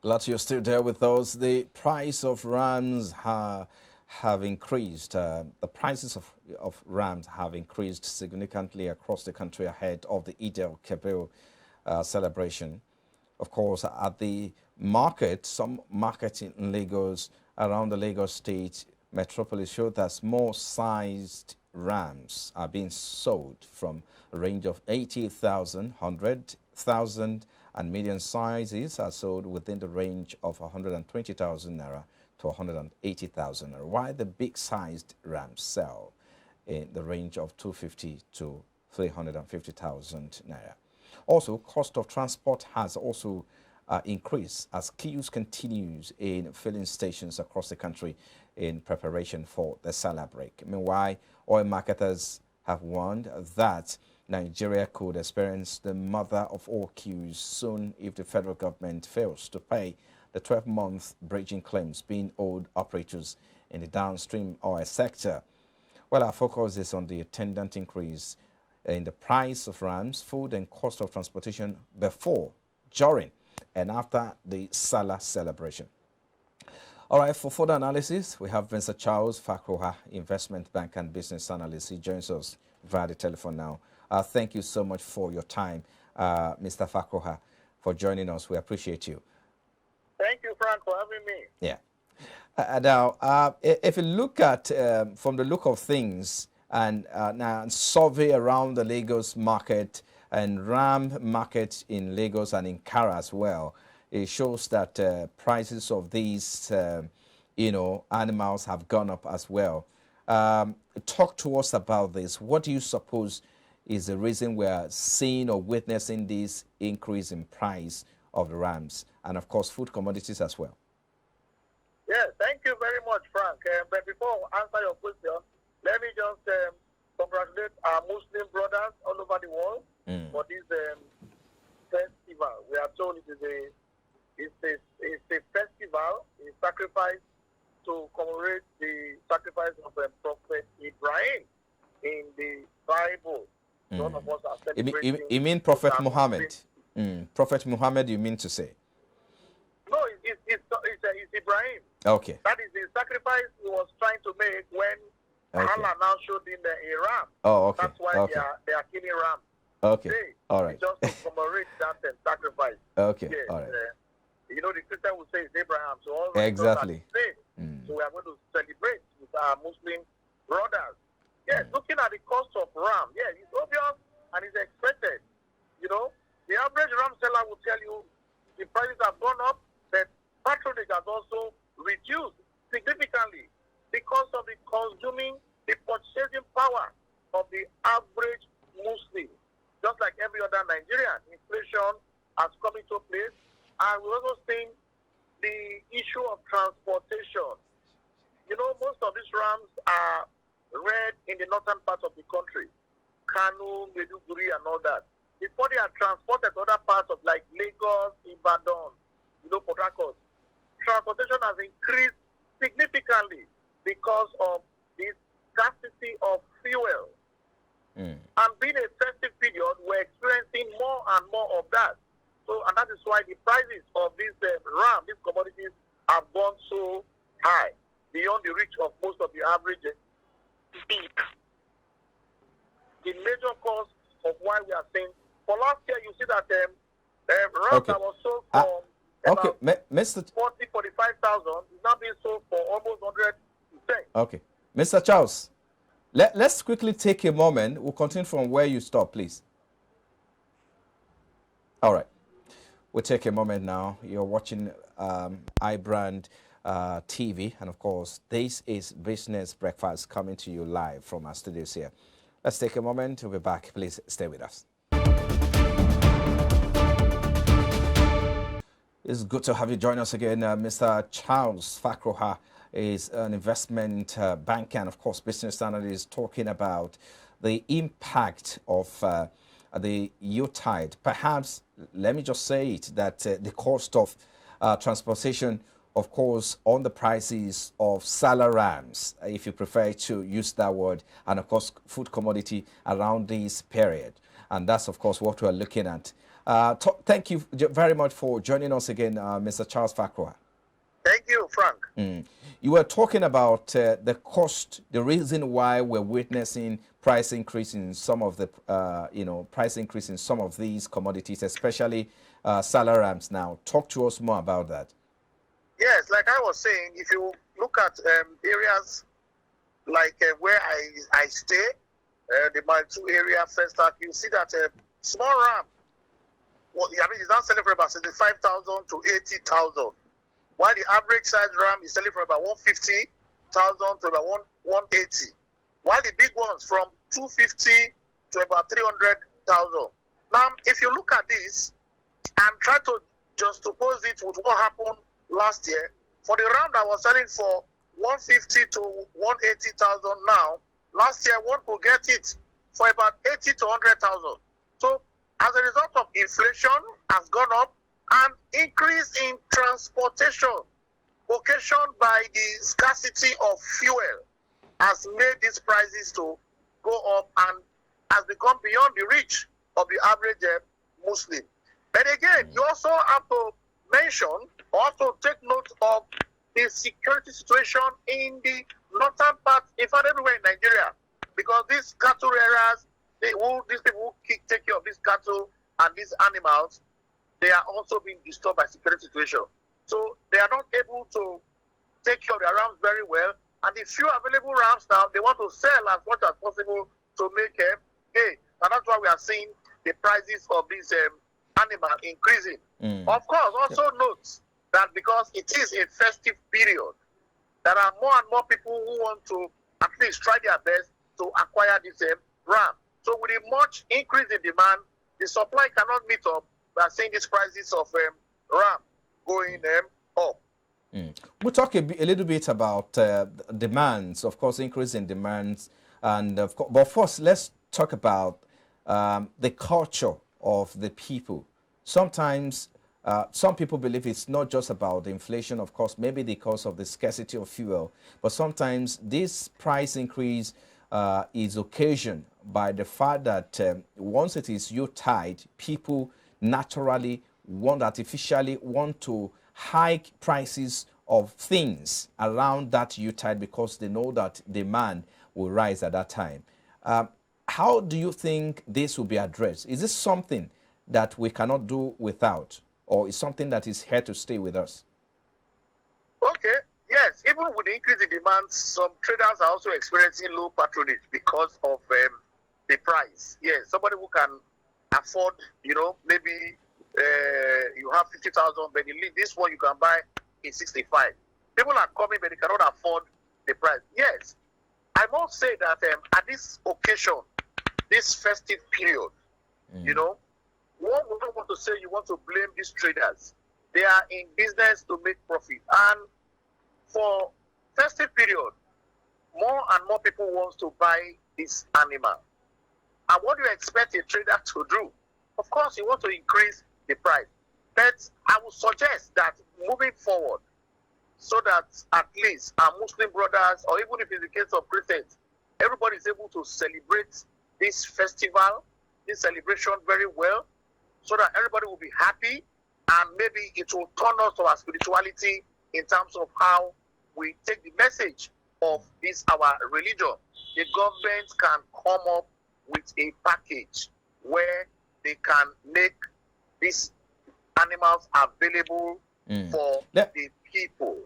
Glad you're still there with us. The price of rams have increased. The prices of rams have increased significantly across the country ahead of the Eid-el-Kabir celebration. Of course, at the market, some markets in Lagos, around the Lagos state metropolis, show that small sized rams are being sold from a range of 80,000, 100,000 and medium sizes are sold within the range of 120,000 naira to 180,000 naira, while the big sized rams sell in the range of 250 to 350,000 naira. Also, cost of transport has also increased as queues continues in filling stations across the country in preparation for the Sallah break. Meanwhile, oil marketers have warned that Nigeria could experience the mother of all queues soon if the federal government fails to pay the 12-month bridging claims being owed operators in the downstream oil sector. Well, our focus is on the attendant increase in the price of rams, food and cost of transportation before, during and after the Sallah celebration. All right, for further analysis, we have Mr. Charles Fakroha, investment bank and business analyst. He joins us via the telephone now. Thank you so much for your time, Mr. Fakroha, for joining us. We appreciate you. Thank you, Frank, for having me. Yeah. Now, if you look at, from the look of things, and now survey around the Lagos market and ram market in Lagos and in Kara as well, it shows that prices of these, animals have gone up as well. Talk to us about this. What do you suppose is the reason we are seeing or witnessing this increase in price of the rams and, of course, food commodities as well? Yeah, thank you very much, Frank. But before I answer your question, let me just congratulate our Muslim brothers all over the world for this festival. We are told it's a festival, a sacrifice to commemorate the sacrifice of Prophet Ibrahim in the Bible. None of us are celebrating. You mean Prophet Muhammad? Prophet Muhammad, you mean to say? No, it's Ibrahim. Okay. That is the sacrifice he was trying to make when Allah now showed him a ram. Oh, okay. That's why they are killing ram. Okay. Today, all right. Just to commemorate that sacrifice. Okay. Yes, all right. The Christian will say it's Abraham. So all exactly. So we are going to celebrate with our Muslim brothers. Yes, looking at the cost of ram, it's obvious and it's expected. The average ram seller will tell you the prices have gone up, but patronage has also reduced significantly because of the purchasing power of the average Muslim. Just like every other Nigerian, inflation has come into place, and we're also seeing the issue of transportation. Most of these rams are reared in the northern part of the country, Kano, Maiduguri, and all that. Before they are transported to other parts of like Lagos, Ibadan, Port Harcourt, transportation has increased significantly because of the scarcity of fuel. And being a festive period, we're experiencing more and more of that. So, and that is why the prices of these these commodities have gone so high, beyond the reach of most of the average people. The major cause of why we are saying, for last year, you see that rams that was sold for Mr. 45,000 is now being sold for almost 100%. Okay. Mr. Charles, let's quickly take a moment. We'll continue from where you stop, please. All right. We'll take a moment now. You're watching iBrand TV. And, of course, this is Business Breakfast coming to you live from our studios here. Let's take a moment. We'll be back. Please stay with us. It's good to have you join us again. Mr. Charles Fakroha is an investment banker and, of course, business analyst, talking about the impact of the Yuletide. Perhaps, let me just say it, that the cost of transportation, of course, on the prices of Sallah rams, if you prefer to use that word, and, of course, food commodity around this period. And that's, of course, what we're looking at. Thank you very much for joining us again, Mr. Charles Fakwa. Thank you, Frank. You were talking about the cost, the reason why we're witnessing price increase in some of the, price increase in some of these commodities, especially Sallah rams. Now, talk to us more about that. Yes, like I was saying, if you look at areas like where I stay, the Mile 2 area, first act, you see that small ram, it's now selling for about 75,000 to 80,000. While the average size ram is selling for about 150,000 to about 180. While the big ones from 250 to about 300,000. Now, if you look at this and try to just oppose it with what happened last year, for the ram that was selling for 150 to 180,000 now, last year one could get it for about 80 to 100,000. So, as a result of inflation has gone up and increase in transportation occasioned by the scarcity of fuel has made these prices to go up and has become beyond the reach of the average Muslim. But again, you also have to mention, also take note of the security situation in the northern part, in fact everywhere in Nigeria, because these cattle rearers, these people who take care of these cattle and these animals, they are also being disturbed by security situation. So they are not able to take care of their rams very well. And the few available rams now, they want to sell as much as possible to make hay. And that's why we are seeing the prices of these animals increasing. Of course, also note that because it is a festive period, there are more and more people who want to at least try their best to acquire this ram. So with a much increase in demand, the supply cannot meet up. We are seeing these prices of ram going up. We'll talk a little bit about demands, of course, increase in demands, and of course, but first, let's talk about the culture of the people. Sometimes, some people believe it's not just about the inflation, of course, maybe because of the scarcity of fuel, but sometimes this price increase is occasioned by the fact that once it is Yuletide, people naturally artificially want to hike prices of things around that Yuletide because they know that demand will rise at that time. How do you think this will be addressed? Is this something that we cannot do without, or is something that is here to stay with us? Okay, yes, even with the increase in demand, some traders are also experiencing low patronage because of the price. Yes, somebody who can afford, maybe you have 50,000, but this one you can buy in 65. People are coming, but they cannot afford the price. Yes, I must say that at this occasion, this festive period, one would not want to say you want to blame these traders. They are in business to make profit. And for festive period, more and more people want to buy this animal. And what do you expect a trader to do? Of course, you want to increase the price. But I would suggest that moving forward, so that at least our Muslim brothers, or even if it's the case of Christians, everybody is able to celebrate this festival, this celebration very well, so that everybody will be happy, and maybe it will turn us to our spirituality in terms of how we take the message of this, our religion. The government can come up with a package where they can make these animals available for the people.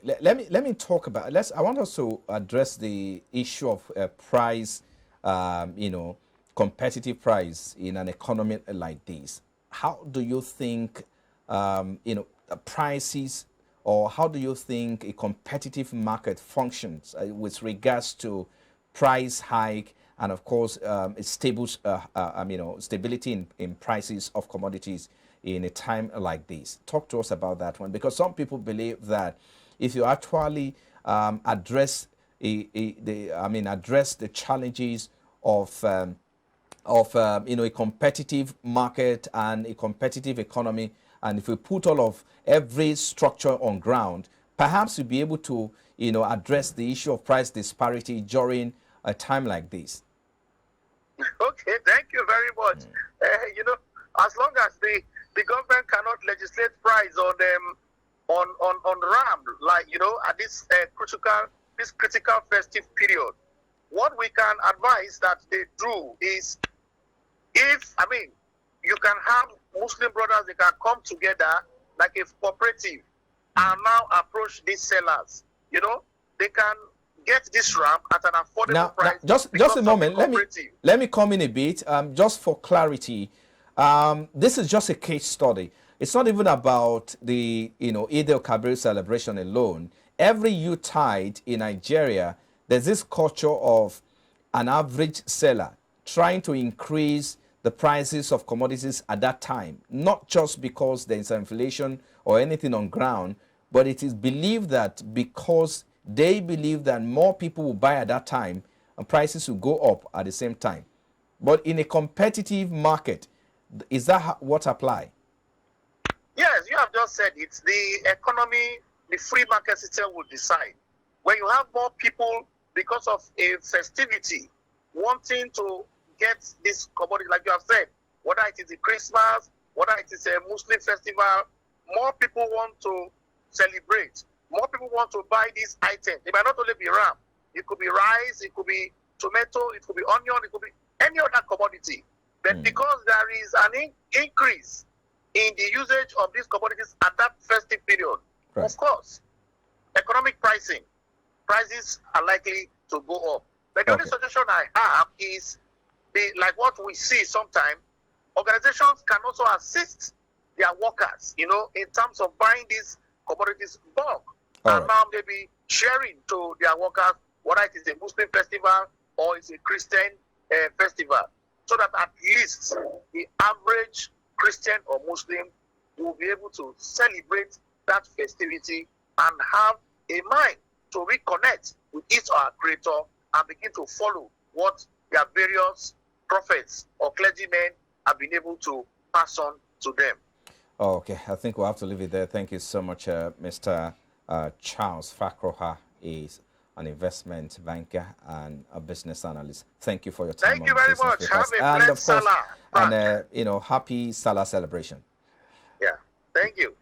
Let me talk about. I want us to address the issue of price. Competitive price in an economy like this. How do you think, prices, or how do you think a competitive market functions with regards to price hike and, of course, stability in prices of commodities in a time like this? Talk to us about that one, because some people believe that if you actually address the challenges of a competitive market and a competitive economy, and if we put all of every structure on ground, perhaps we'll be able to address the issue of price disparity during a time like this. Okay, thank you very much. as long as the government cannot legislate price on them on RAM, like at this critical festive period, what we can advise that they do is, you can have Muslim brothers, they can come together like a cooperative and now approach these sellers. They can get this RAM at an affordable price. Just a moment. Let me come in a bit. Just for clarity, this is just a case study. It's not even about the Eid-el-Kabir celebration alone. Every Yuletide in Nigeria, there's this culture of an average seller trying to increase the prices of commodities at that time, not just because there's inflation or anything on ground, but it is believed that because they believe that more people will buy at that time and prices will go up at the same time. But in a competitive market, is that what apply? Yes, you have just said it's the economy, the free market system will decide. When you have more people because of a festivity wanting to get this commodity, like you have said, whether it is a Christmas, whether it is a Muslim festival, more people want to celebrate. More people want to buy these items. It might not only be RAM. It could be rice, it could be tomato, it could be onion, it could be any other commodity. But because there is an increase in the usage of these commodities at that festive period, of course, economic prices are likely to go up. But the only suggestion I have is, like what we see sometimes, organizations can also assist their workers, in terms of buying these commodities bulk. And now maybe sharing to their workers, whether it is a Muslim festival or it's a Christian festival, so that at least the average Christian or Muslim will be able to celebrate that festivity and have a mind to reconnect with its our Creator and begin to follow what their various prophets or clergymen have been able to pass on to them. Okay, I think we'll have to leave it there. Thank you so much, Mr. Charles Fakroha is an investment banker and a business analyst. Thank you for your time. Thank you very much. Have a blessed Sallah. And happy Sallah celebration. Yeah, thank you.